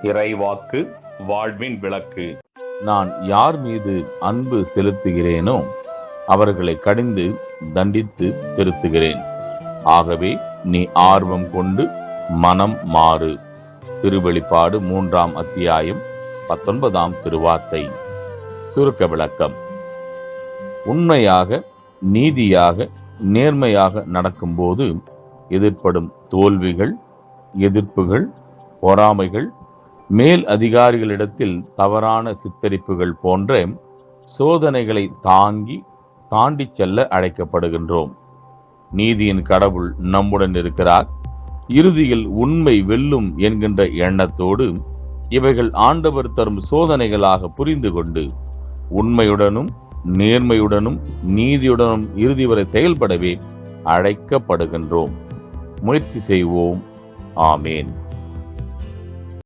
இறைவாக்கு வாழ்வின் விளக்கு. நான் யார் மீது அன்பு செலுத்துகிறேனோ அவர்களை கடிந்து தண்டித்து திருத்துகிறேன். ஆகவே நீ ஆர்வம் கொண்டு மனம் மாறு. திருவெளிப்பாடு 3ஆம் அத்தியாயம் 19ஆம் திருவார்த்தை. சுருக்க விளக்கம்: உண்மையாக, நீதியாக, நேர்மையாக நடக்கும்போது எதிர்ப்படும் தோல்விகள், எதிர்ப்புகள், பொறாமைகள், மேல் அதிகாரிகளிடத்தில் தவறான சித்தரிப்புகள் போன்ற சோதனைகளை தாண்டி செல்ல அழைக்கப்படுகின்றோம். நீதியின் கடவுள் நம்முடன் இருக்கிறார், இறுதியில் உண்மை வெல்லும் என்கின்ற எண்ணத்தோடு இவைகள் ஆண்டவர் தரும் சோதனைகளாக புரிந்து கொண்டு உண்மையுடனும் நேர்மையுடனும் நீதியுடனும் இறுதி வரை செயல்படவே அழைக்கப்படுகின்றோம். முயற்சி செய்வோம். ஆமேன்.